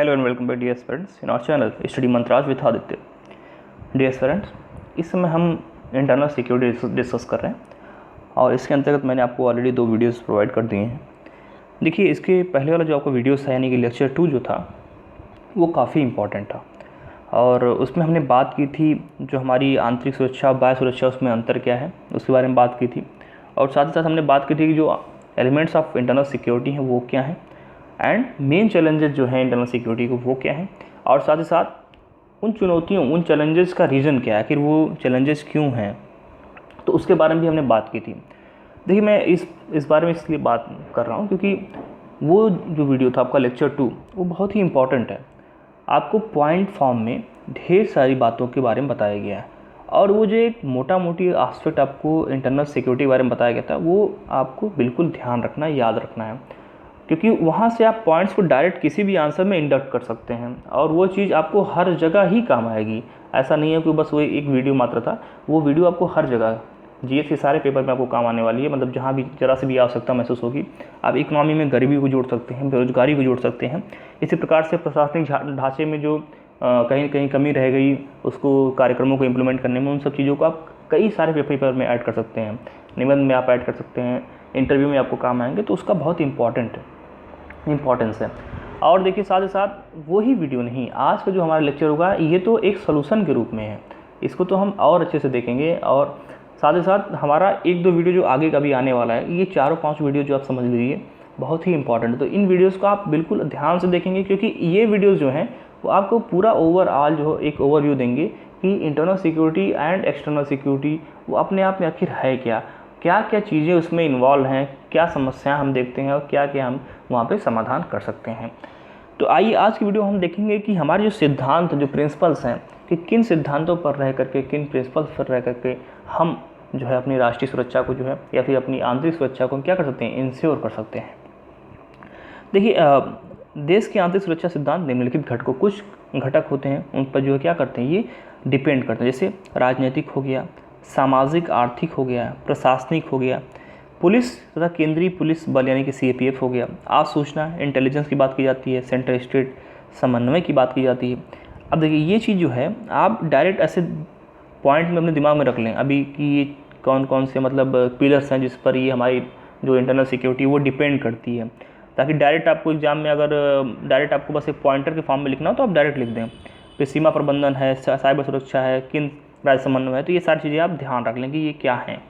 Hello and welcome back dear students in our channel Study Mantras with Aditya. Dear students, इस समय हम internal security discuss कर रहे हैं और इसके अंतर्गत मैंने आपको ऑलरेडी 2 वीडियोस प्रोवाइड कर दिए हैं। देखिए, इसके पहले वाला जो आपका वीडियोस था यानी कि लेक्चर 2 जो था वो काफ़ी इम्पॉर्टेंट था और उसमें हमने बात की थी जो हमारी आंतरिक सुरक्षा बाह्य सुरक्षा उसमें अंतर क्या है उसके बारे में बात की थी और साथ ही साथ हमने बात की थी कि जो एलिमेंट्स ऑफ इंटरनल सिक्योरिटी हैं वो क्या हैं एंड मेन चैलेंजेस जो हैं इंटरनल सिक्योरिटी को वो क्या हैं और साथ ही साथ उन चुनौतियों उन चैलेंजेस का रीज़न क्या है, आखिर वो चैलेंजेस क्यों हैं, तो उसके बारे में भी हमने बात की थी। देखिए, मैं इस बारे में इसलिए बात कर रहा हूँ क्योंकि वो जो वीडियो था आपका लेक्चर 2 वो बहुत ही इम्पॉर्टेंट है। आपको पॉइंट फॉर्म में ढेर सारी बातों के बारे में बताया गया है और वो जो एक मोटा मोटी एस्पेक्ट आपको इंटरनल सिक्योरिटी के बारे में बताया गया था वो आपको बिल्कुल ध्यान रखना है, याद रखना है, क्योंकि वहाँ से आप पॉइंट्स को डायरेक्ट किसी भी आंसर में इंडक्ट कर सकते हैं और वो चीज़ आपको हर जगह ही काम आएगी। ऐसा नहीं है कि बस वो एक वीडियो मात्र था, वो वीडियो आपको हर जगह जीएस के सारे पेपर में आपको काम आने वाली है। मतलब जहाँ भी जरा से भी आवश्यकता महसूस होगी, आप इकोनॉमी में गरीबी को जोड़ सकते हैं, बेरोजगारी को जोड़ सकते हैं। इसी प्रकार से प्रशासनिक ढांचे में जो कहीं कहीं कमी रह गई उसको कार्यक्रमों को इम्प्लीमेंट करने में, उन सब चीज़ों को आप कई सारे पेपर में ऐड कर सकते हैं, निबंध में आप ऐड कर सकते हैं, इंटरव्यू में आपको काम आएंगे, तो उसका बहुत इम्पॉर्टेंस है। और देखिए, साथ ही साथ वही वीडियो नहीं, आज का जो हमारा लेक्चर होगा ये तो एक सॉल्यूशन के रूप में है, इसको तो हम और अच्छे से देखेंगे। और साथ ही साथ हमारा 1-2 वीडियो जो आगे का भी आने वाला है, ये 4-5 वीडियो जो आप समझ लीजिए बहुत ही इंपॉर्टेंट है। तो इन वीडियोस को आप बिल्कुल ध्यान से देखेंगे क्योंकि ये वीडियोस जो हैं वो आपको पूरा ओवरऑल जो एक ओवरव्यू देंगे कि internal security and external security वो अपने आप में आखिर है क्या क्या चीज़ें उसमें इन्वॉल्व हैं, क्या समस्याएं हम देखते हैं और क्या क्या हम वहाँ पे समाधान कर सकते हैं। तो आइए आज की वीडियो हम देखेंगे कि हमारे जो सिद्धांत जो प्रिंसिपल्स हैं कि किन सिद्धांतों पर रह करके, किन प्रिंसिपल्स पर रह करके हम जो है अपनी राष्ट्रीय सुरक्षा को जो है या फिर अपनी आंतरिक सुरक्षा को हम क्या कर सकते हैं, इंश्योर कर सकते हैं। देखिए, देश की आंतरिक सुरक्षा सिद्धांत निम्नलिखित घटकों, कुछ घटक होते हैं उन पर जो है क्या करते हैं, ये डिपेंड करते हैं। जैसे राजनीतिक हो गया, सामाजिक आर्थिक हो गया, प्रशासनिक हो गया, पुलिस तथा केंद्रीय पुलिस बल यानी कि सीएपीएफ हो गया, सूचना इंटेलिजेंस की बात की जाती है, सेंट्रल स्टेट समन्वय की बात की जाती है। अब देखिए, ये चीज़ जो है आप डायरेक्ट ऐसे पॉइंट में अपने दिमाग में रख लें अभी कि ये कौन कौन से मतलब पिलर्स हैं जिस पर ये हमारी जो इंटरनल सिक्योरिटी वो डिपेंड करती है, ताकि डायरेक्ट आपको एग्जाम में अगर डायरेक्ट आपको बस एक पॉइंटर के फॉर्म में लिखना हो तो आप डायरेक्ट लिख दें। फिर सीमा प्रबंधन है, साइबर सुरक्षा है, किन राज्य समन्वय है, तो ये सारी चीज़ें आप ध्यान रख लें कि ये क्या हैं।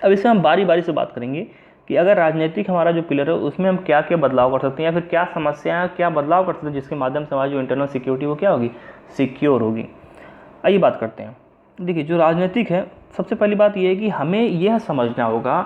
अब इसमें हम बारी बारी से बात करेंगे कि अगर राजनीतिक हमारा जो पिलर है उसमें हम क्या क्या बदलाव कर सकते हैं या फिर क्या समस्याएं, क्या बदलाव कर सकते हैं जिसके माध्यम से हमारी जो इंटरनल सिक्योरिटी वो क्या होगी, सिक्योर होगी। आइए बात करते हैं। देखिए, जो राजनीतिक है, सबसे पहली बात यह है कि हमें यह समझना होगा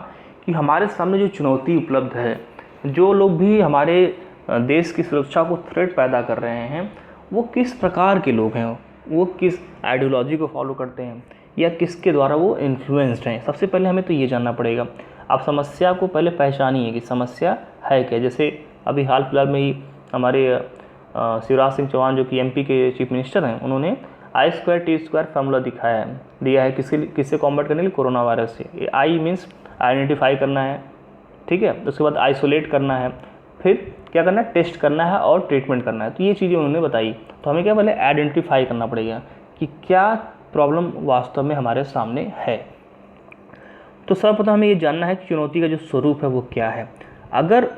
कि हमारे सामने जो चुनौती उपलब्ध है, जो लोग भी हमारे देश की सुरक्षा को थ्रेट पैदा कर रहे हैं, वो किस प्रकार के लोग हैं, वो किस आइडियोलॉजी को फॉलो करते हैं या किसके द्वारा वो इन्फ्लुएंस्ड हैं। सबसे पहले हमें तो ये जानना पड़ेगा। आप समस्या को पहले पहचानिए कि समस्या है क्या। जैसे अभी हाल फिलहाल में ही हमारे शिवराज सिंह चौहान जो कि एमपी के चीफ मिनिस्टर हैं, उन्होंने I²T² फार्मूला दिया है किससे कॉम्बैट करने के लिए, कोरोना वायरस से। आई मीन्स आइडेंटिफाई करना है, ठीक है, उसके बाद आइसोलेट करना है, फिर क्या करना है, टेस्ट करना है और ट्रीटमेंट करना है। तो ये चीज़ें उन्होंने बताई। तो हमें क्या पहले आइडेंटिफाई करना पड़ेगा कि क्या प्रॉब्लम वास्तव में हमारे सामने है। तो सर्वप्रथम हमें ये जानना है कि चुनौती का जो स्वरूप है वो क्या है। अगर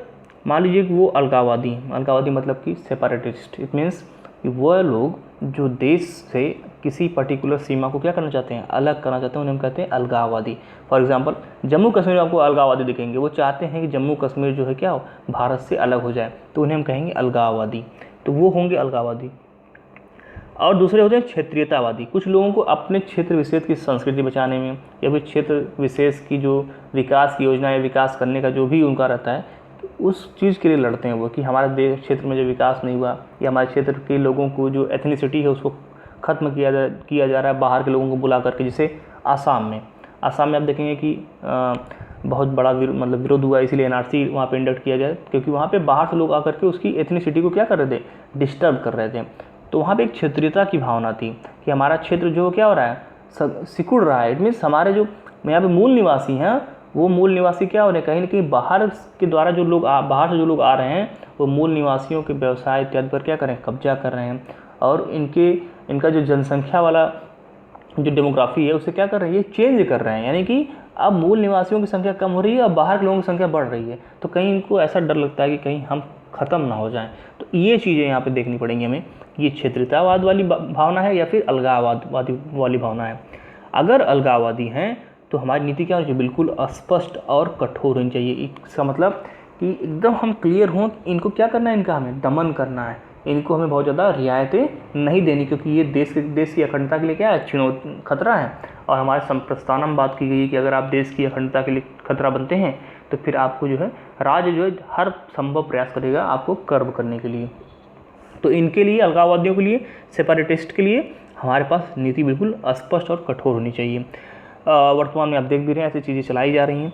मान लीजिए कि वो अलगाववादी मतलब कि सेपरेटिस्ट, इट मीन्स कि वह लोग जो देश से किसी पर्टिकुलर सीमा को क्या करना चाहते हैं, अलग करना चाहते हैं, उन्हें हम कहते हैं अलगाववादी। फॉर एग्जांपल, जम्मू कश्मीर में आपको अलगाववादी दिखेंगे, वो चाहते हैं कि जम्मू कश्मीर जो है क्या हो, भारत से अलग हो जाए, तो उन्हें हम कहेंगे अलगाववादी। तो वो होंगे अलगाववादी। और दूसरे होते हैं क्षेत्रीयतावादी। कुछ लोगों को अपने क्षेत्र विशेष की संस्कृति बचाने में या फिर क्षेत्र विशेष की जो विकास की योजना या विकास करने का जो भी उनका रहता है, तो उस चीज़ के लिए लड़ते हैं वो कि हमारे देश क्षेत्र में जो विकास नहीं हुआ या हमारे क्षेत्र के लोगों को जो एथनिसिटी है उसको ख़त्म किया जा रहा है बाहर के लोगों को बुला करके। जैसे आसाम में आप देखेंगे कि बहुत बड़ा विरोध हुआ, इसीलिए एनआरसी वहाँ पे इंडक्ट किया जाए, क्योंकि वहाँ पे बाहर से लोग आकर के उसकी एथनिसिटी को क्या कर रहे थे, डिस्टर्ब कर रहे थे। तो वहाँ पे एक क्षेत्रीयता की भावना थी कि हमारा क्षेत्र जो क्या हो रहा है, सिकुड़ रहा है। इट मीन्स हमारे जो यहाँ पे मूल निवासी हैं वो मूल निवासी क्या हो रहे हैं, कहीं ना कहीं बाहर के द्वारा जो लोग बाहर से जो लोग आ रहे हैं वो मूल निवासियों के व्यवसाय इत्यादि पर क्या कर रहे हैं, कब्जा कर रहे हैं। और इनका जो जनसंख्या वाला जो डेमोग्राफी है उसे क्या कर रही है, चेंज कर रहे हैं। यानी कि अब मूल निवासियों की संख्या कम हो रही है और बाहर के लोगों की संख्या बढ़ रही है। तो कहीं इनको ऐसा डर लगता है कि कहीं हम ख़त्म ना हो जाएं। तो ये चीज़ें यहाँ पे देखनी पड़ेंगी हमें, ये क्षेत्रीयतावाद वाली भावना है या फिर अलगाववादी वाली भावना है। अगर अलगाववादी हैं तो हमारी नीति क्या होनी चाहिए, बिल्कुल स्पष्ट और कठोर होनी चाहिए। इसका मतलब कि एकदम हम क्लियर हों इनको क्या करना है, इनका हमें दमन करना है, इनको हमें बहुत ज़्यादा रियायतें नहीं देनी, क्योंकि ये देश की अखंडता के लिए क्या है, खतरा है। और हमारे प्रस्तावना में बात की गई है कि अगर आप देश की अखंडता के लिए खतरा बनते हैं तो फिर आपको जो है राज्य जो है हर संभव प्रयास करेगा आपको कर्व करने के लिए। तो इनके लिए, अलगाववादियों के लिए, सेपरेटिस्ट के लिए हमारे पास नीति बिल्कुल स्पष्ट और कठोर होनी चाहिए। वर्तमान में आप देख भी रहे हैं ऐसी चीज़ें चलाई जा रही हैं।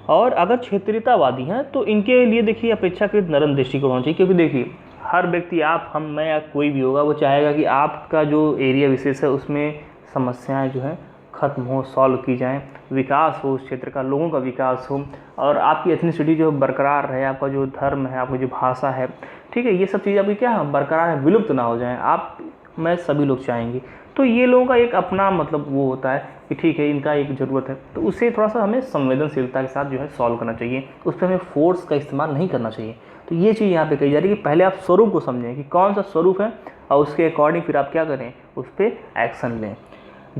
और अगर क्षेत्रीयतावादी हैं तो इनके लिए देखिए अपेक्षाकृत नरम दृष्टिकोण होना चाहिए, क्योंकि देखिए हर व्यक्ति, आप, हम, मैं या कोई भी होगा, वो चाहेगा कि आपका जो एरिया विशेष है उसमें समस्याएं जो है ख़त्म हो, सॉल्व की जाएं, विकास हो उस क्षेत्र का, लोगों का विकास हो और आपकी एथनिसिटी जो बरकरार रहे, आपका जो धर्म है, आपकी जो भाषा है, ठीक है, ये सब चीज़ें आपकी क्या बरकरार है, विलुप्त ना हो जाएं। आप, मैं, सभी लोग चाहेंगे। तो ये लोगों का एक अपना मतलब वो होता है कि ठीक है इनका एक ज़रूरत है, तो उसे थोड़ा सा हमें संवेदनशीलता के साथ जो है सॉल्व करना चाहिए, उस पर हमें फोर्स का इस्तेमाल नहीं करना चाहिए। तो ये चीज़ यहाँ पे कही जा रही है कि पहले आप स्वरूप को समझें कि कौन सा स्वरूप है और उसके अकॉर्डिंग फिर आप क्या करें, उस पर एक्शन लें।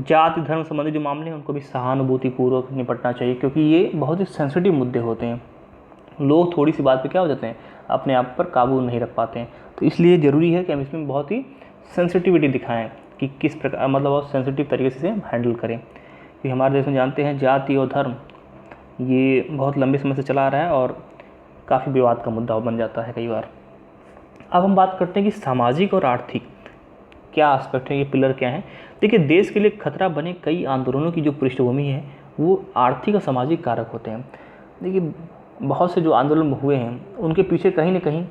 जाति धर्म संबंधी जो मामले हैं उनको भी सहानुभूतिपूर्वक निपटना चाहिए, क्योंकि ये बहुत ही सेंसिटिव मुद्दे होते हैं। लोग थोड़ी सी बात पे क्या हो जाते हैं, अपने आप पर काबू नहीं रख पाते हैं। तो इसलिए ज़रूरी है कि हम इसमें बहुत ही सेंसिटिविटी दिखाएं कि किस प्रकार, मतलब बहुत सेंसिटिव तरीके से हैंडल करें। कि हमारे देश में जानते हैं जाति और धर्म ये बहुत लंबे समय से चला आ रहा है और काफ़ी विवाद का मुद्दा बन जाता है कई बार। अब हम बात करते हैं कि सामाजिक और आर्थिक क्या एस्पेक्ट है, ये पिलर क्या है। देखिए देश के लिए खतरा बने कई आंदोलनों की जो पृष्ठभूमि है वो आर्थिक और सामाजिक कारक होते हैं। देखिए बहुत से जो आंदोलन हुए हैं उनके पीछे कहीं ना कहीं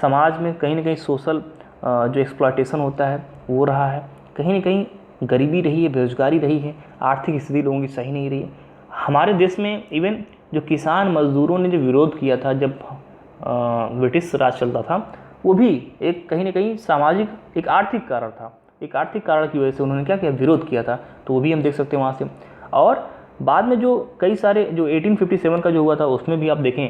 समाज में कहीं ना कहीं सोशल जो एक्सप्लॉयटेशन होता है वो रहा है, कहीं ना कहीं गरीबी रही है, बेरोजगारी रही है, आर्थिक स्थिति लोगों की सही नहीं रही है। हमारे देश में इवन जो किसान मजदूरों ने जो विरोध किया था जब ब्रिटिश राज चलता था, वो भी एक कहीं ना कहीं सामाजिक एक आर्थिक कारण था। एक आर्थिक कारण की वजह से उन्होंने क्या किया, विरोध किया था। तो वो भी हम देख सकते हैं वहाँ से। और बाद में जो कई सारे जो 1857 का जो हुआ था उसमें भी आप देखें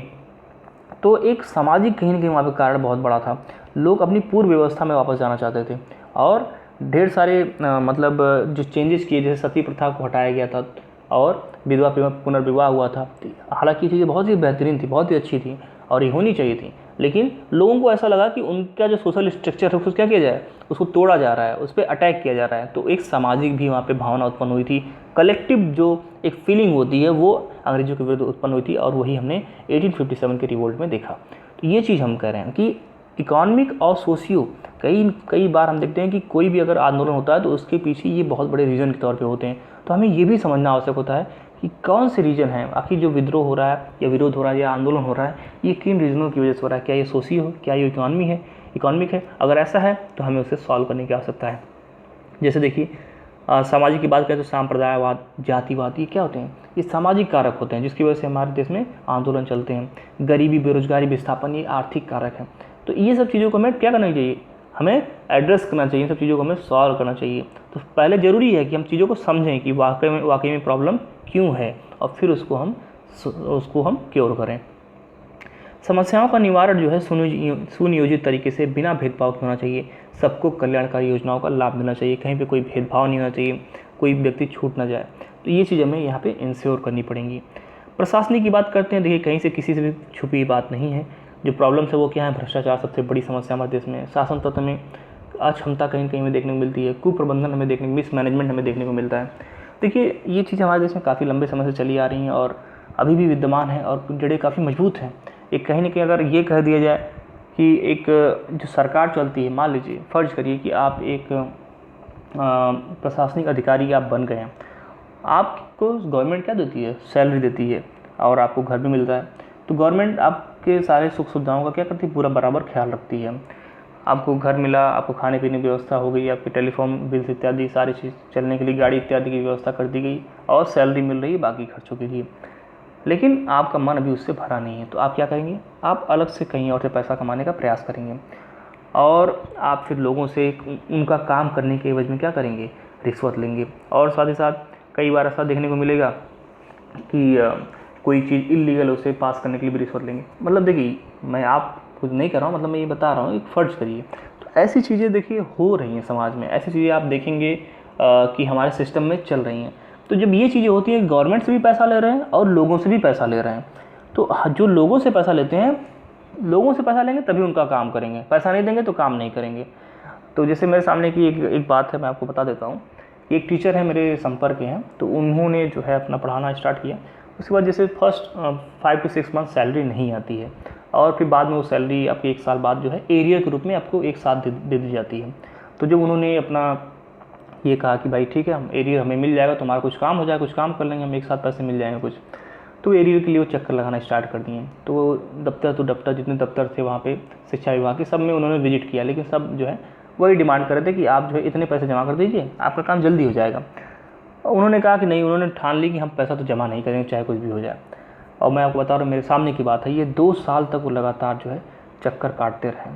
तो एक सामाजिक कहीं ना कहीं वहाँ पे कारण बहुत बड़ा था। लोग अपनी पूर्व व्यवस्था में वापस जाना चाहते थे और ढेर सारे मतलब जो चेंजेस किए, जैसे सती प्रथा को हटाया गया था और विधवा पुनर्विवाह हुआ था। हालांकि ये चीज़ें बहुत ही बेहतरीन थी, बहुत ही अच्छी थी और ये होनी चाहिए थी, लेकिन लोगों को ऐसा लगा कि उनका जो सोशल स्ट्रक्चर है उसको क्या किया जाए, उसको तोड़ा जा रहा है, उस पर अटैक किया जा रहा है। तो एक सामाजिक भी वहाँ पे भावना उत्पन्न हुई थी, कलेक्टिव जो एक फीलिंग होती है वो अंग्रेजों के विरुद्ध उत्पन्न हुई थी और वही हमने 1857 के रिवोल्ट में देखा। तो ये चीज़ हम कह रहे हैं कि इकोनॉमिक और सोशियो कई बार हम देखते हैं कि कोई भी अगर आंदोलन होता है तो उसके पीछे ये बहुत बड़े रीज़न के तौर पे होते हैं। तो हमें ये भी समझना आवश्यक होता है कि कौन से रीजन हैं, आखिर जो विद्रोह हो रहा है या विरोध हो रहा है या आंदोलन हो रहा है ये किन रीजनों की वजह से हो रहा है। क्या ये सोशियो, क्या ये इकोनॉमिक है? अगर ऐसा है तो हमें उसे सॉल्व करने की आवश्यकता है। जैसे देखिए सामाजिक की बात करें तो सांप्रदायवाद, जातिवाद, ये क्या होते हैं, ये सामाजिक कारक होते हैं जिसकी वजह से हमारे देश में आंदोलन चलते हैं। गरीबी, बेरोजगारी, विस्थापन, ये आर्थिक कारक हैं। तो ये सब चीज़ों को हमें क्या करना चाहिए, हमें एड्रेस करना चाहिए, इन सब चीज़ों को हमें सॉल्व करना चाहिए। तो पहले ज़रूरी है कि हम चीज़ों को समझें कि वाकई में प्रॉब्लम क्यों है और फिर उसको हम क्योर करें। समस्याओं का निवारण जो है सुनियोजित तरीके से बिना भेदभाव के होना चाहिए। सबको कल्याणकारी योजनाओं का लाभ मिलना चाहिए, कहीं पे कोई भेदभाव नहीं होना चाहिए, कोई व्यक्ति छूट ना जाए। तो ये चीज़ हमें यहाँ पे इंश्योर करनी पड़ेंगी। प्रशासनिक की बात करते हैं, देखिए कहीं से किसी से भी छुपी बात नहीं है। जो प्रॉब्लम्स है वो क्या है, भ्रष्टाचार सबसे बड़ी समस्या हमारे देश में। शासन तंत्र में अक्षमता कहीं कहीं में देखने को मिलती है, कुप्रबंधन हमें देखने, मिसमैनेजमेंट हमें देखने को मिलता है। देखिए ये चीज़ हमारे देश में काफ़ी लंबे समय से चली आ रही हैं और अभी भी विद्यमान है और जड़ें काफ़ी मजबूत हैं। एक कहीं ना कहीं अगर ये कह दिया जाए कि एक जो सरकार चलती है, मान लीजिए फ़र्ज करिए कि आप एक प्रशासनिक अधिकारी आप बन गए हैं, आपको गवर्नमेंट क्या देती है, सैलरी देती है और आपको घर भी मिलता है। तो गवर्नमेंट आपके सारे सुख सुविधाओं का क्या करती है, पूरा बराबर ख्याल रखती है। आपको घर मिला, आपको खाने पीने की व्यवस्था हो गई, आपके टेलीफोन बिल्स इत्यादि सारी चीज़ चलने के लिए, गाड़ी इत्यादि की व्यवस्था कर दी गई और सैलरी मिल रही है बाकी खर्चों के लिए। लेकिन आपका मन अभी उससे भरा नहीं है, तो आप क्या करेंगे, आप अलग से कहीं और से पैसा कमाने का प्रयास करेंगे और आप फिर लोगों से उनका काम करने के एवज में क्या करेंगे, रिश्वत लेंगे। और साथ ही साथ कई बार ऐसा देखने को मिलेगा कि कोई चीज़ इलीगल उसे पास करने के लिए भी रिश्वत लेंगे। मतलब देखिए, मैं आप कुछ नहीं कर रहा हूँ, मतलब मैं ये बता रहा हूँ, एक फ़र्ज़ करिए। तो ऐसी चीज़ें देखिए हो रही हैं समाज में, ऐसी चीज़ें आप देखेंगे कि हमारे सिस्टम में चल रही हैं। तो जब ये चीज़ें होती हैं, गवर्नमेंट से भी पैसा ले रहे हैं और लोगों से भी पैसा ले रहे हैं, तो जो लोगों से पैसा लेते हैं, लोगों से पैसा लेंगे तभी उनका काम करेंगे, पैसा नहीं देंगे तो काम नहीं करेंगे। तो जैसे मेरे सामने की एक बात है, मैं आपको बता देता हूँ। एक टीचर है, मेरे संपर्क के हैं, तो उन्होंने जो है अपना पढ़ाना स्टार्ट किया। उसके बाद जैसे फर्स्ट 5 to 6 मंथ सैलरी नहीं आती है और फिर बाद में वो सैलरी आपके 1 साल बाद जो है एरियर के रूप में आपको एक साथ दे दी जाती है। तो जब उन्होंने अपना ये कहा कि भाई ठीक है, हम एरियर हमें मिल जाएगा, तुम्हारा कुछ काम हो जाएगा, कुछ काम कर लेंगे, हम एक साथ पैसे मिल जाएंगे कुछ, तो एरियर के लिए वो चक्कर लगाना स्टार्ट कर दिए। तो दफ्तर तो दफ्तर, जितने दफ्तर थे वहाँ पे शिक्षा विभाग के, सब में उन्होंने विजिट किया, लेकिन सब जो है वही डिमांड कर रहे थे कि आप जो है इतने पैसे जमा कर दीजिए, आपका काम जल्दी हो जाएगा। उन्होंने कहा कि नहीं, उन्होंने ठान ली कि हम पैसा तो जमा नहीं करेंगे चाहे कुछ भी हो जाए। और मैं आपको बता रहा हूँ, मेरे सामने की बात है, ये 2 साल तक वो लगातार जो है चक्कर काटते रहे।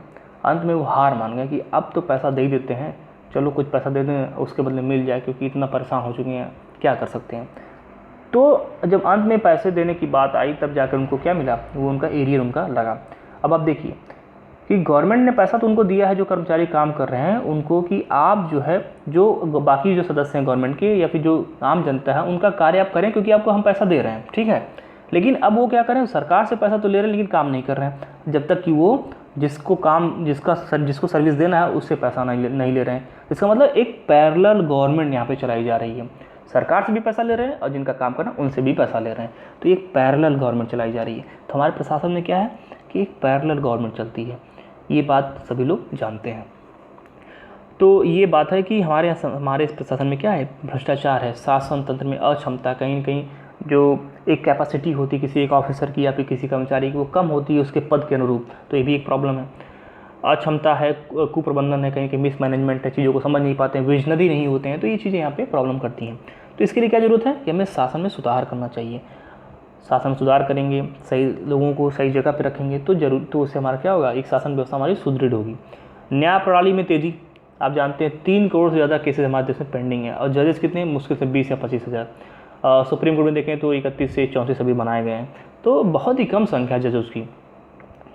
अंत में वो हार मान गए कि अब तो पैसा दे ही देते हैं, चलो कुछ पैसा दे दें, उसके बदले मिल जाए, क्योंकि इतना परेशान हो चुके हैं, क्या कर सकते हैं। तो जब अंत में पैसे देने की बात आई, तब जाकर उनको क्या मिला, वो उनका एरियर उनका लगा। अब आप देखिए कि गवर्नमेंट ने पैसा तो उनको दिया है, जो कर्मचारी काम कर रहे हैं उनको, कि आप जो है, जो बाकी जो सदस्य हैं गवर्नमेंट के या फिर जो आम जनता है, उनका कार्य आप करें, क्योंकि आपको हम पैसा दे रहे हैं, ठीक है। लेकिन अब वो क्या करें, सरकार से पैसा तो ले रहे हैं लेकिन काम नहीं कर रहे हैं, जब तक कि वो जिसको सर्विस देना है उससे पैसा नहीं ले रहे हैं। इसका मतलब एक पैरेलल गवर्नमेंट यहाँ पे चलाई जा रही है, सरकार से भी पैसा ले रहे हैं और जिनका काम करना उनसे भी पैसा ले रहे हैं। तो एक पैरेलल गवर्नमेंट चलाई जा रही है। तो हमारे प्रशासन में क्या है कि एक पैरेलल गवर्नमेंट चलती है, ये बात सभी लोग जानते हैं। तो ये बात है कि हमारे इस प्रशासन में क्या है, भ्रष्टाचार है, शासन तंत्र में अक्षमता, कहीं न कहीं जो एक कैपेसिटी होती है किसी एक ऑफिसर की या फिर किसी कर्मचारी की, वो कम होती है उसके पद के अनुरूप, तो ये भी एक प्रॉब्लम है। अक्षमता है, कुप्रबंधन है, कहीं मिस मैनेजमेंट है, चीज़ों को समझ नहीं पाते हैं, विजनरी नहीं होते हैं, तो ये चीज़ें यहाँ पे प्रॉब्लम करती हैं। तो इसके लिए क्या ज़रूरत है कि हमें शासन में सुधार करना चाहिए। शासन में सुधार करेंगे, सही लोगों को सही जगह पे रखेंगे, तो उससे हमारा क्या होगा, एक शासन व्यवस्था हमारी सुदृढ़ होगी। न्याय प्रणाली में तेज़ी, आप जानते हैं 3 करोड़ से ज़्यादा केसेस हमारे देश में पेंडिंग है और जजेस कितने, मुश्किल से 20 या 25 हज़ार। सुप्रीम कोर्ट में देखें तो 31 से 34 अभी बनाए गए हैं, तो बहुत ही कम संख्या है जजेस की।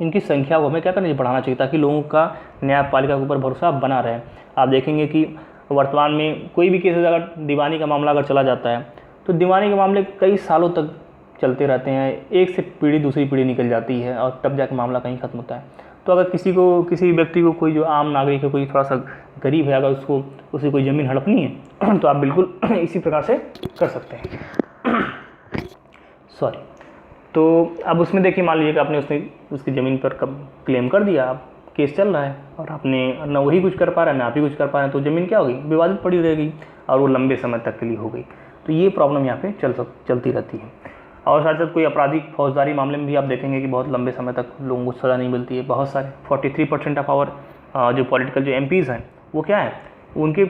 इनकी संख्या को हमें क्या करना चाहिए, बढ़ाना चाहिए, ताकि लोगों का न्यायपालिका के ऊपर भरोसा बना रहे। आप देखेंगे कि वर्तमान में कोई भी केस अगर दीवानी का मामला अगर चला जाता है, तो दीवानी के मामले कई सालों तक चलते रहते हैं, एक से पीढ़ी दूसरी पीढ़ी निकल जाती है और तब जाकर मामला कहीं ख़त्म होता है। तो अगर किसी व्यक्ति को, कोई जो आम नागरिक है, कोई थोड़ा सा गरीब है, अगर उसे कोई ज़मीन हड़पनी है तो आप बिल्कुल इसी प्रकार से कर सकते हैं। सॉरी। तो अब उसमें देखिए, मान लीजिए कि आपने उसकी ज़मीन पर क्लेम कर दिया, अब केस चल रहा है और आपने ना वही कुछ कर पा रहा है ना आप ही कुछ कर पा रहे हैं, तो ज़मीन क्या होगी, विवादित पड़ी रहेगी और वो लंबे समय तक के लिए हो गई। तो ये प्रॉब्लम यहाँ पे चलती रहती है। और साथ साथ कोई आपराधिक फौजदारी मामले में भी आप देखेंगे कि बहुत लंबे समय तक लोगों को सज़ा नहीं मिलती है। बहुत सारे 43% ऑफ आवर जो पॉलिटिकल जो MPs हैं, वो क्या है, उनके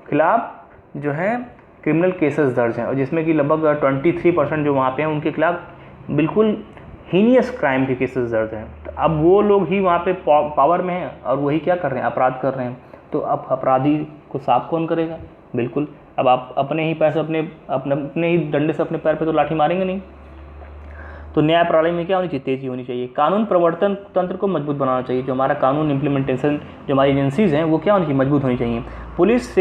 खिलाफ जो है क्रिमिनल केसेस दर्ज हैं, और जिसमें कि लगभग 23% जो वहाँ पे हैं उनके खिलाफ बिल्कुल हीनियस क्राइम के केसेस दर्ज हैं। तो अब वो लोग ही वहाँ पे पावर में हैं और वही क्या कर रहे हैं, अपराध कर रहे हैं। तो अब अपराधी को साफ कौन करेगा, बिल्कुल अब आप अपने ही पैसे अपने ही डंडे से अपने पैर पे तो लाठी मारेंगे नहीं। तो न्याय प्रणाली में क्या होनी चाहिए, तेज़ी होनी चाहिए। कानून प्रवर्तन तंत्र को मजबूत बनाना चाहिए, जो हमारा कानून इम्प्लीमेंटेशन, जो हमारी एजेंसीज़ हैं, वो क्या होनी चाहिए, मजबूत होनी चाहिए। पुलिस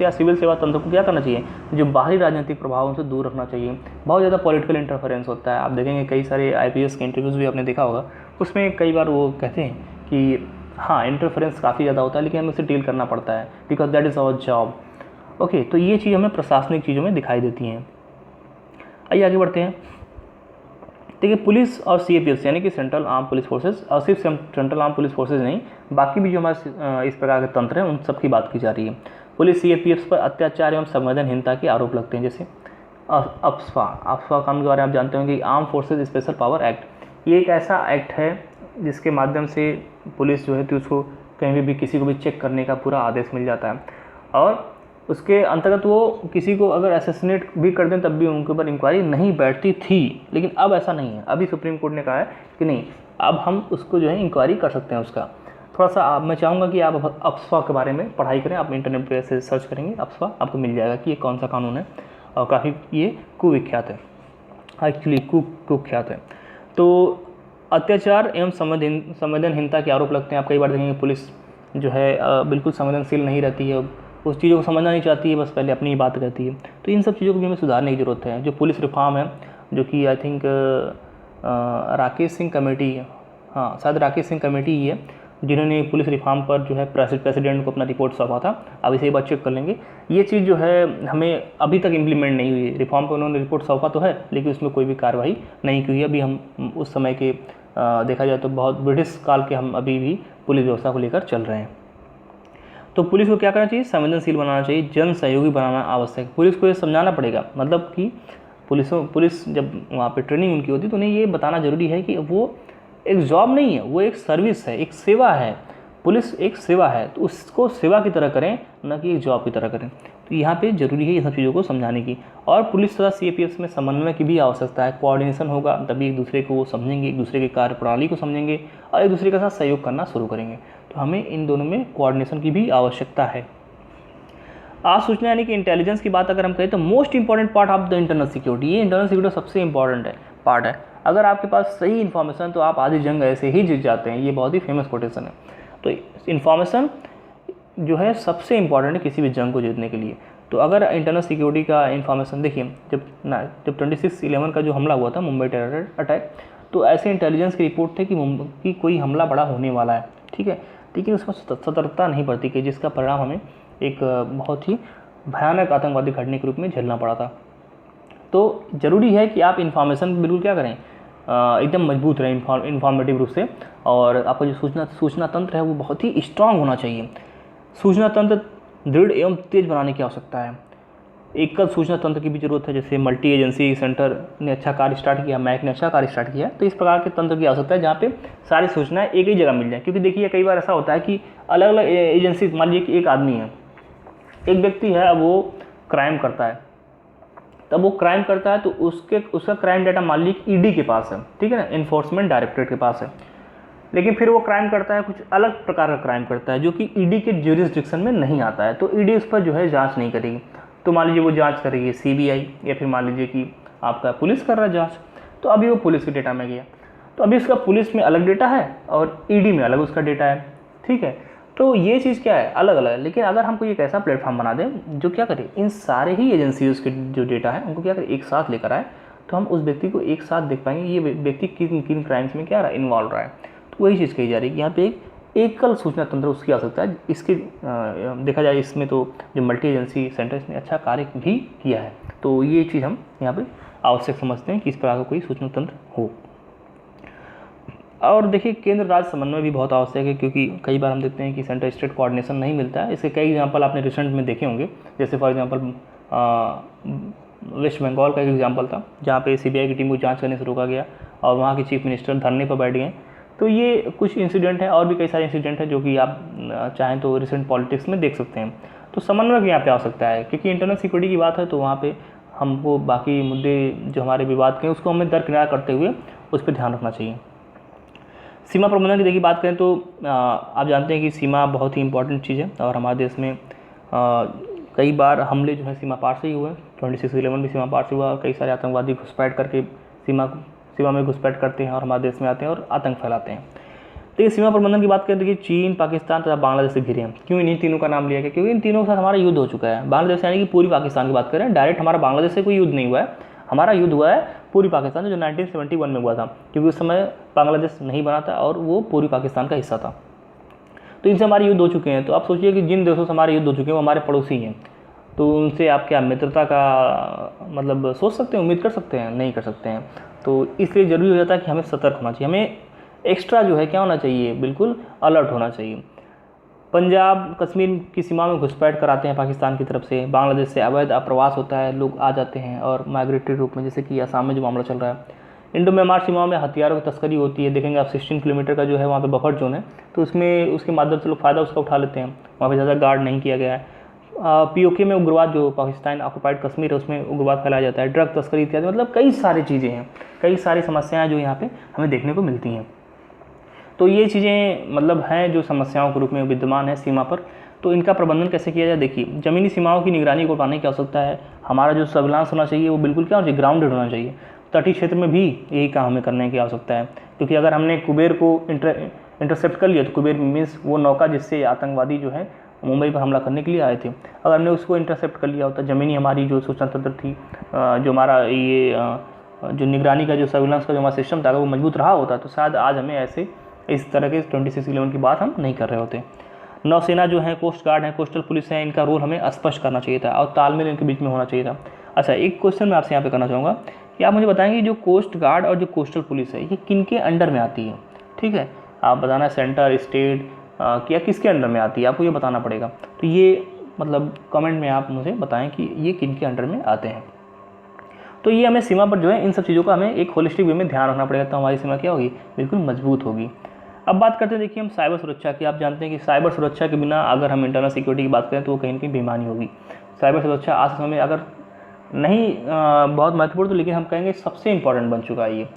या सिविल सेवा तंत्र को क्या करना चाहिए, जो बाहरी राजनीतिक प्रभावों से दूर रखना चाहिए। बहुत ज़्यादा पॉलिटिकल इंटरफेरेंस होता है, आप देखेंगे कई सारे IPS के इंटरव्यूज़ भी आपने देखा होगा, उसमें कई बार वो कहते हैं कि हाँ इंटरफेरेंस काफ़ी ज़्यादा होता है, लेकिन हमें उसे डील करना पड़ता है, because that is our job. Okay, तो ये चीज़ हमें प्रशासनिक चीज़ों में दिखाई देती हैं। आइए आगे बढ़ते हैं। देखिए, पुलिस और CAPF यानी कि सेंट्रल आर्म पुलिस फोर्सेज, और सिर्फ सेंट्रल आर्म पुलिस फोर्सेज नहीं, बाकी भी जो हमारे इस प्रकार के तंत्र हैं उन सब की बात की जा रही है। पुलिस CAPF पर अत्याचार एवं संवेदनहीनता के आरोप लगते हैं, जैसे अफस्पा कानून के बारे में आप जानते होंगे, arm forces special power act. ये एक ऐसा एक्ट है जिसके माध्यम से पुलिस जो है तो उसको कहीं भी किसी को भी चेक करने का पूरा आदेश मिल जाता है। और उसके अंतर्गत वो किसी को अगर असैसिनेट भी कर दें तब भी उनके ऊपर इंक्वायरी नहीं बैठती थी। लेकिन अब ऐसा नहीं है, अभी सुप्रीम कोर्ट ने कहा है कि नहीं, अब हम उसको जो है इंक्वायरी कर सकते हैं उसका। थोड़ा सा मैं चाहूँगा कि आप अफस्पा के बारे में पढ़ाई करें, आप इंटरनेट पर से सर्च करेंगे अफस्पा, आपको मिल जाएगा कि ये कौन सा कानून है और काफ़ी ये कुविख्यात है, एक्चुअली कुख्यात है। तो अत्याचार एवं संवेदनहीनता के आरोप लगते हैं। आप कई बार देखेंगे पुलिस जो है बिल्कुल संवेदनशील नहीं रहती है, उस चीज़ों को समझना नहीं चाहती है, बस पहले अपनी ही बात करती है। तो इन सब चीज़ों को भी हमें सुधारने की ज़रूरत है। जो पुलिस रिफॉर्म है, जो कि I think Rakesh Singh committee है, हाँ शायद राकेश सिंह कमेटी ही है जिन्होंने पुलिस रिफॉर्म पर जो है प्रेसिडेंट को अपना रिपोर्ट सौंपा था। अब इसे एक बार चेक कर लेंगे। ये चीज़ जो है हमें अभी तक इम्प्लीमेंट नहीं हुई। रिफॉर्म पर उन्होंने रिपोर्ट सौंपा तो है, लेकिन उसमें कोई भी कार्रवाई नहीं की हुई। अभी हम उस समय के देखा जाए तो बहुत ब्रिटिश काल के हम अभी भी पुलिस व्यवस्था को लेकर चल रहे हैं। तो पुलिस को क्या करना चाहिए? संवेदनशील बनाना चाहिए, जन सहयोगी बनाना आवश्यक। पुलिस को ये समझाना पड़ेगा, मतलब कि पुलिस जब वहाँ पे ट्रेनिंग उनकी होती है तो उन्हें ये बताना ज़रूरी है कि वो एक जॉब नहीं है, वो एक सर्विस है, एक सेवा है। पुलिस एक सेवा है, तो उसको सेवा की तरह करें, न कि एक जॉब की तरह करें। तो यहाँ पे ज़रूरी है ये सब चीज़ों को समझाने की। और पुलिस तथा CAPS में समन्वय की भी आवश्यकता है। कोऑर्डिनेशन होगा तभी एक दूसरे को समझेंगे, एक दूसरे की कार्यप्रणाली को समझेंगे और एक दूसरे के साथ सहयोग करना शुरू करेंगे। तो हमें इन दोनों में कोऑर्डिनेशन की भी आवश्यकता है। आज सूचना यानी कि इंटेलिजेंस की बात अगर हम कहें तो most important part of the internal security, ये इंटरनल सिक्योरिटी सबसे इंपॉर्टेंट पार्ट है। अगर आपके पास सही इन्फॉर्मेशन तो आप आधी जंग ऐसे ही जीत जाते हैं। ये बहुत ही फेमस कोटेशन है। तो इन्फॉर्मेशन जो है सबसे इंपॉर्टेंट है किसी भी जंग को जीतने के लिए। तो अगर इंटरनल सिक्योरिटी का इन्फॉर्मेशन देखिए, जब 26/11 का जो हमला हुआ था, मुंबई टेरर अटैक, तो ऐसे इंटेलिजेंस की रिपोर्ट थे कि कोई हमला बड़ा होने वाला है, ठीक है, लेकिन उसमें सतर्कता नहीं बरती कि जिसका परिणाम हमें एक बहुत ही भयानक आतंकवादी घटना के रूप में झेलना पड़ा था। तो ज़रूरी है कि आप इन्फॉर्मेशन बिल्कुल क्या करें, एकदम मजबूत रहें इन्फॉर्मेटिव रूप से। और आपका जो सूचना तंत्र है वो बहुत ही स्ट्रांग होना चाहिए। सूचना तंत्र दृढ़ एवं तेज बनाने की आवश्यकता है। एकल सूचना तंत्र की भी जरूरत है, जैसे मल्टी एजेंसी सेंटर ने अच्छा कार्य स्टार्ट किया, मैक ने अच्छा कार्य स्टार्ट किया। तो इस प्रकार के तंत्र की आवश्यकता है जहाँ पे सारी सूचनाएं एक ही जगह मिल जाए। क्योंकि देखिए कई बार ऐसा होता है कि अलग अलग एजेंसी, मान लीजिए कि एक आदमी है, एक व्यक्ति है, वो क्राइम करता है, तब वो क्राइम करता है तो उसका क्राइम डाटा मान लीजिए ED के पास है, ठीक है ना, इन्फोर्समेंट डायरेक्टरेट के पास है। लेकिन फिर वो क्राइम करता है, कुछ अलग प्रकार का क्राइम करता है जो कि ED के ज्यूरिसडिक्शन में नहीं आता है, तो ED उस पर जो है जांच नहीं करेगी। तो मान लीजिए वो जांच करेगी CBI, या फिर मान लीजिए कि आपका पुलिस कर रहा है जांच, तो अभी वो पुलिस के डेटा में गया, तो अभी उसका पुलिस में अलग डेटा है और ED में अलग उसका डेटा है, ठीक है। तो ये चीज़ क्या है, अलग अलग है। लेकिन अगर हम कोई एक ऐसा प्लेटफॉर्म बना दें जो क्या करे, इन सारे ही एजेंसीज के जो डेटा है उनको क्या करे, एक साथ लेकर आए, तो हम उस व्यक्ति को एक साथ देख पाएंगे ये व्यक्ति किन किन क्राइम्स में क्या रहा, इन्वॉल्व रहा है। तो वही चीज़ कही जा रही है कि यहाँ पे एक एकल सूचना तंत्र उसकी आवश्यकता है। इसके देखा जाए इसमें तो जो मल्टी एजेंसी सेंटर ने अच्छा कार्य भी किया है। तो ये चीज़ हम यहाँ पे आवश्यक समझते हैं कि इस प्रकार का कोई सूचना तंत्र हो। और देखिए केंद्र राज्य समन्वय भी बहुत आवश्यक है, क्योंकि कई बार हम देखते हैं कि सेंटर स्टेट कोऑर्डिनेशन नहीं मिलता है। इसके कई एग्जांपल आपने रिसेंट में देखे होंगे, जैसे फॉर एग्जांपल वेस्ट बंगाल का एक एग्जांपल था जहाँ पे CBI की टीम को जांच करने से रोका गया और वहाँ के चीफ मिनिस्टर धरने पर बैठ गए। तो ये कुछ इंसिडेंट है, और भी कई सारे इंसिडेंट है जो कि आप चाहें तो रिसेंट पॉलिटिक्स में देख सकते हैं। तो समन्वय की यहाँ पे आवश्यकता है, क्योंकि इंटरनल सिक्योरिटी की बात है तो वहाँ पे हमको बाकी मुद्दे जो हमारे विवाद के उसको हमें दरकिनार करते हुए उस पर ध्यान रखना चाहिए। सीमा प्रबंधन की देखिए बात करें तो आप जानते हैं कि सीमा बहुत ही इंपॉर्टेंट चीज़ है और हमारे देश में कई बार हमले जो है सीमा पार से ही हुए। 26/11 भी सीमा पार से हुआ और कई सारे आतंकवादी घुसपैठ करके सीमा में घुसपैठ करते हैं और हमारे देश में आते हैं और आतंक फैलाते हैं। तो ये सीमा प्रबंधन की बात करें देखिए चीन, पाकिस्तान तथा बांग्लादेश से घिरे हैं। क्यों इन तीनों का नाम लिया गया? क्योंकि इन तीनों के साथ हमारा युद्ध हो चुका है। बांग्लादेश यानी कि पूर्वी पाकिस्तान की बात करें, डायरेक्ट हमारा बांग्लादेश से कोई युद्ध नहीं हुआ है, हमारा युद्ध हुआ है पूर्वी पाकिस्तान जो 1971 में हुआ था, क्योंकि उस समय बांग्लादेश नहीं बना था और वो पूर्वी पाकिस्तान का हिस्सा था। तो इनसे हमारे युद्ध हो चुके हैं। तो आप सोचिए कि जिन देशों से हमारे युद्ध हो चुके हैं वो हमारे पड़ोसी हैं, तो उनसे आप क्या मित्रता का मतलब सोच सकते हैं, उम्मीद कर सकते हैं? नहीं कर सकते हैं। तो इसलिए ज़रूरी हो जाता है कि हमें सतर्क होना चाहिए, हमें एक्स्ट्रा जो है क्या होना चाहिए, बिल्कुल अलर्ट होना चाहिए। पंजाब कश्मीर की सीमा में घुसपैठ कराते हैं पाकिस्तान की तरफ से, बांग्लादेश से अवैध अप्रवास होता है, लोग आ जाते हैं और माइग्रेटरी रूप में, जैसे कि असम में जो मामला चल रहा है। इंडो म्यांमार सीमा में हथियारों की तस्करी होती है। देखेंगे आप 16 किलोमीटर का जो है वहाँ पे बफर जोन है, तो उसमें उसके माध्यम से लोग फ़ायदा उसका उठा लेते हैं। वहाँ पे ज़्यादा गार्ड नहीं किया गया है, POK में उग्रवाद, जो पाकिस्तान ऑक्युपाइड कश्मीर है उसमें उग्रवाद फैलाया जाता है, ड्रग तस्करी इत्यादि, मतलब कई सारी चीज़ें हैं, कई सारी समस्याएं जो यहाँ पे हमें देखने को मिलती हैं। तो ये चीज़ें मतलब हैं जो समस्याओं के रूप में विद्यमान है सीमा पर। तो इनका प्रबंधन कैसे किया जाए? देखिए, ज़मीनी सीमाओं की निगरानी को पाने की आवश्यकता है। हमारा जो सर्विलांस होना चाहिए वो बिल्कुल क्या होना चाहिए? ग्राउंडेड होना चाहिए। तटीय क्षेत्र में भी यही काम हमें करने की आवश्यकता है, क्योंकि अगर हमने कुबेर को इंटरसेप्ट कर लिया, तो कुबेर मीन्स वो नौका जिससे आतंकवादी जो है मुंबई पर हमला करने के लिए आए थे, अगर हमने उसको इंटरसेप्ट कर लिया होता, ज़मीनी हमारी जो सूचना तंत्र थी, जो हमारा ये जो निगरानी का जो सर्विलांस का जो हमारा सिस्टम था, अगर वो मजबूत रहा होता तो शायद आज हमें ऐसे इस तरह के 26/11 की बात हम नहीं कर रहे होते। नौसेना जो है, कोस्ट गार्ड है, कोस्टल पुलिस है, इनका रोल हमें स्पष्ट करना चाहिए था और तालमेल इनके बीच में होना चाहिए था। अच्छा, एक क्वेश्चन मैं आपसे यहाँ पे करना चाहूँगा कि आप मुझे बताएंगे जो कोस्ट गार्ड और जो कोस्टल पुलिस है ये किन के अंडर में आती है? ठीक है, आप बताना सेंटर, स्टेट या किसके अंडर में आती है, आपको ये बताना पड़ेगा। तो ये मतलब कमेंट में आप मुझे बताएं कि ये किन के अंडर में आते हैं। तो ये हमें सीमा पर जो है इन सब चीज़ों का हमें एक होलिस्टिक वे में ध्यान रखना पड़ेगा, तो हमारी सीमा क्या होगी? बिल्कुल मजबूत होगी। अब बात करते हैं, देखिए, हम साइबर सुरक्षा की। आप जानते हैं कि साइबर सुरक्षा के बिना अगर हम इंटरनल सिक्योरिटी की बात करें तो वो कहीं ना कहीं बेईमानी होगी। साइबर सुरक्षा आज के समय अगर नहीं बहुत महत्वपूर्ण, तो लेकिन हम कहेंगे सबसे इम्पॉर्टेंट बन चुका है ये।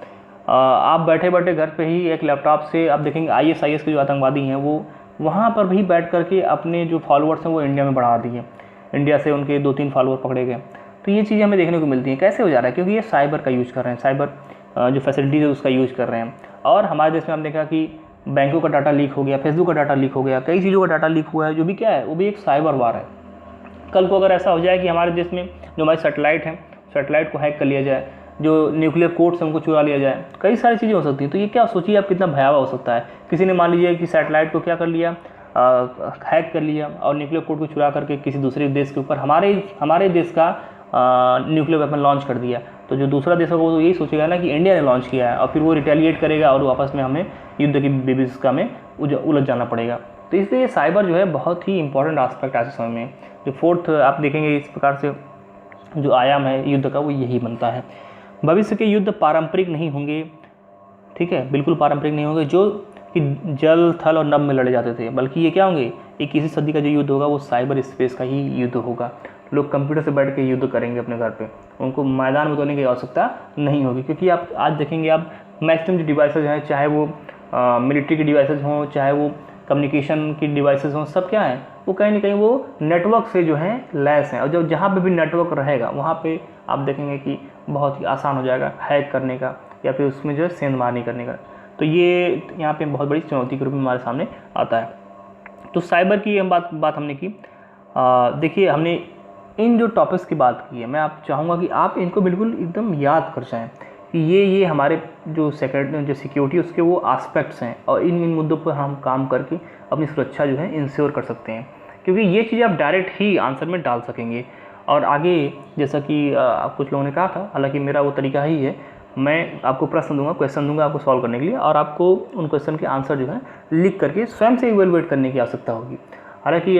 आप बैठे बैठे घर पे ही एक लैपटॉप से आप देखेंगे ISIS के जो आतंकवादी हैं वो वहाँ पर भी बैठ करके अपने जो फॉलोअर्स हैं वो इंडिया में बढ़ा दिए। इंडिया से उनके 2-3 फॉलोअर पकड़े गए। तो ये चीज़ें हमें देखने को मिलती हैं। कैसे हो जा रहा है? क्योंकि ये साइबर का यूज़ कर रहे हैं, साइबर जो फैसिलिटीज़ है उसका यूज़ कर रहे हैं। और हमारे देश में हमने देखा कि बैंकों का डाटा लीक हो गया, फेसबुक का डाटा लीक हो गया, कई चीज़ों का डाटा लीक हुआ है, जो भी क्या है, वो भी एक साइबर वार है। कल को अगर ऐसा हो जाए कि हमारे देश में जो हमारी सैटेलाइट है, सैटेलाइट को हैक कर लिया जाए, जो न्यूक्लियर कोड्स हैं उनको चुरा लिया जाए, कई सारी चीज़ें हो सकती हैं। तो ये क्या सोचिए आप, कितना भयावह हो सकता है। किसी ने मान लीजिए कि सैटेलाइट को क्या कर लिया, हैक कर लिया और न्यूक्लियर कोड को चुरा करके किसी दूसरे देश के ऊपर हमारे देश का न्यूक्लियर वेपन लॉन्च कर दिया। तो जो दूसरा देश होगा वो तो यही सोचेगा ना कि इंडिया ने लॉन्च किया है, और फिर वो रिटेलिएट करेगा और वापस में हमें युद्ध की बेबीज का में उलझ जाना पड़ेगा। तो इसलिए साइबर जो है बहुत ही इंपॉर्टेंट एस्पेक्ट आज के समय में। जो फोर्थ आप देखेंगे इस प्रकार से जो आयाम है युद्ध का वो यही बनता है। भविष्य के युद्ध पारंपरिक नहीं होंगे, ठीक है, बिल्कुल पारंपरिक नहीं होंगे जो कि जल, थल और नभ में लड़े जाते थे, बल्कि ये क्या होंगे, 21वीं सदी का जो युद्ध होगा वो साइबर स्पेस का ही युद्ध होगा। लोग कंप्यूटर से बैठ के युद्ध करेंगे अपने घर पे, उनको मैदान में उतरने की आवश्यकता नहीं होगी। क्योंकि आप आज देखेंगे, आप मैक्सिमम जो डिवाइसेज हैं, चाहे वो मिलिट्री के डिवाइसेज हों, चाहे वो कम्युनिकेशन की डिवाइसेज हों, सब क्या है, वो कहीं ना कहीं वो नेटवर्क से जो है लैस हैं। और जब जहाँ पे भी नेटवर्क रहेगा वहाँ पे आप देखेंगे कि बहुत ही आसान हो जाएगा हैक करने का या फिर उसमें जो है सेंधमारनी करने का। तो ये यहाँ पे बहुत बड़ी चुनौती के रूप में हमारे सामने आता है। तो साइबर की हम बात हमने की। देखिए, हमने इन जो टॉपिक्स की बात की है, मैं आप चाहूँगा कि आप इनको बिल्कुल एकदम याद कर जाएँ कि ये हमारे जो सिक्योरिटी उसके वो एस्पेक्ट्स हैं, और इन मुद्दों पर हम काम करके अपनी सुरक्षा जो है इंश्योर कर सकते हैं। क्योंकि ये चीज़ आप डायरेक्ट ही आंसर में डाल सकेंगे। और आगे जैसा कि कुछ लोगों ने कहा था, हालांकि मेरा वो तरीका ही है, मैं आपको प्रश्न दूंगा, क्वेश्चन दूंगा आपको सॉल्व करने के लिए, और आपको उन क्वेश्चन के आंसर जो है लिख करके स्वयं से इवेलुएट करने की आवश्यकता होगी। हालांकि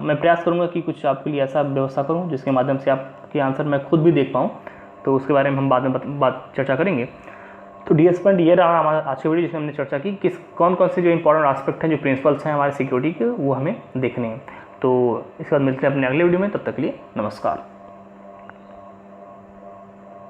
मैं प्रयास करूंगा कि कुछ आपके लिए ऐसा व्यवस्था करूं जिसके माध्यम से आपके आंसर मैं खुद भी देख पाऊँ, तो उसके बारे में हम बाद में चर्चा करेंगे। तो डियर स्टूडेंट, ये रहा हमारा आज की वीडियो जिसमें हमने चर्चा की कौन कौन से जो इंपॉर्टेंट एस्पेक्ट हैं, जो प्रिंसिपल्स हैं हमारे सिक्योरिटी के, वो हमें देखने हैं। तो इसके बाद मिलते हैं अपने अगले वीडियो में, तब तक के लिए नमस्कार।